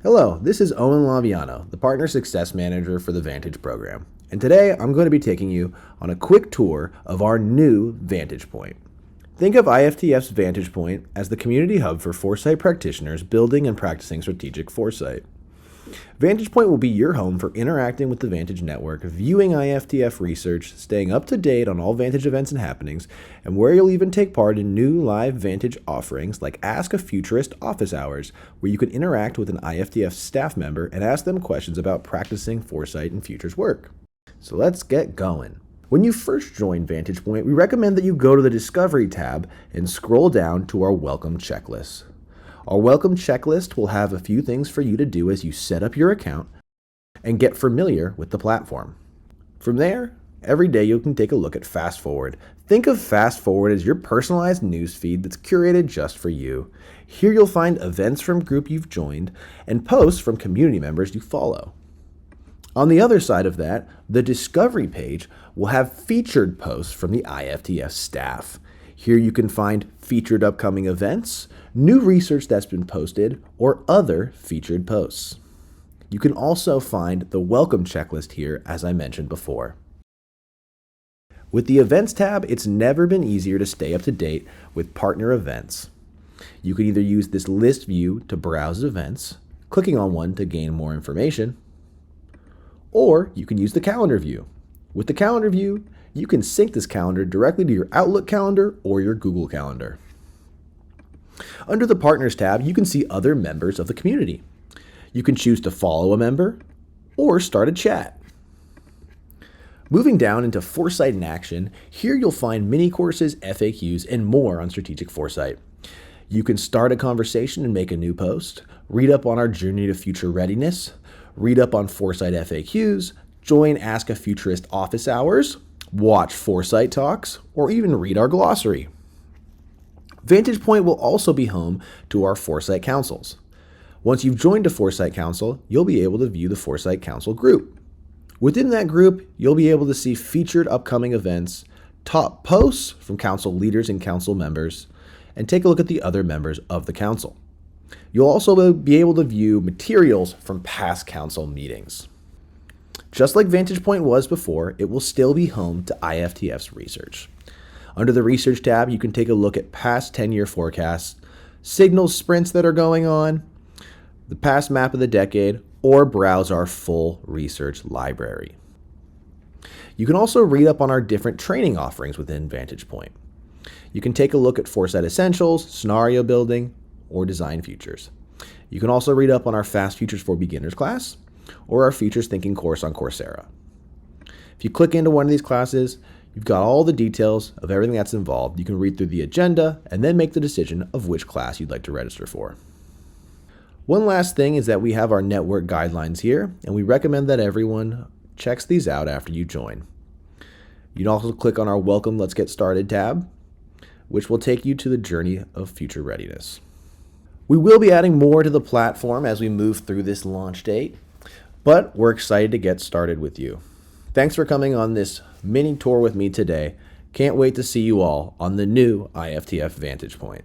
Hello, this is Owen Laviano, the Partner Success Manager for the Vantage program. And today I'm going to be taking you on a quick tour of our new Vantage Point. Think of IFTF's Vantage Point as the community hub for foresight practitioners building and practicing strategic foresight. Vantage Point will be your home for interacting with the Vantage Network, viewing IFTF research, staying up to date on all Vantage events and happenings, and where you'll even take part in new live Vantage offerings like Ask a Futurist office hours, where you can interact with an IFTF staff member and ask them questions about practicing foresight and futures work. So let's get going. When you first join Vantage Point, we recommend that you go to the Discovery tab and scroll down to our Welcome Checklist. Our welcome checklist will have a few things for you to do as you set up your account and get familiar with the platform. From there, every day you can take a look at Fast Forward. Think of Fast Forward as your personalized news feed that's curated just for you. Here you'll find events from group you've joined and posts from community members you follow. On the other side of that, the Discovery page will have featured posts from the IFTF staff. Here you can find featured upcoming events, new research that's been posted, or other featured posts. You can also find the welcome checklist here, as I mentioned before. With the Events tab, it's never been easier to stay up to date with partner events. You can either use this list view to browse events, clicking on one to gain more information, or you can use the calendar view. With the calendar view, you can sync this calendar directly to your Outlook calendar or your Google Calendar. Under the Partners tab, you can see other members of the community. You can choose to follow a member or start a chat. Moving down into Foresight in Action, here you'll find mini courses, FAQs, and more on strategic foresight. You can start a conversation and make a new post, read up on our journey to future readiness, read up on foresight FAQs, join Ask a Futurist office hours, watch Foresight Talks, or even read our glossary. Vantage Point will also be home to our Foresight Councils. Once you've joined a Foresight Council, you'll be able to view the Foresight Council group. Within that group, you'll be able to see featured upcoming events, top posts from council leaders and council members, and take a look at the other members of the council. You'll also be able to view materials from past council meetings. Just like Vantage Point was before, it will still be home to IFTF's research. Under the Research tab, you can take a look at past 10-year forecasts, signals sprints that are going on, the past map of the decade, or browse our full research library. You can also read up on our different training offerings within Vantage Point. You can take a look at Foresight Essentials, scenario building, or design futures. You can also read up on our Fast Futures for Beginners class, or our Futures Thinking course on Coursera. If you click into one of these classes, you've got all the details of everything that's involved. You can read through the agenda and then make the decision of which class you'd like to register for. One last thing is that we have our network guidelines here, and we recommend that everyone checks these out after you join. You can also click on our Welcome Let's Get Started tab, which will take you to the journey of future readiness. We will be adding more to the platform as we move through this launch date, but we're excited to get started with you. Thanks for coming on this mini tour with me today. Can't wait to see you all on the new IFTF Vantage Point.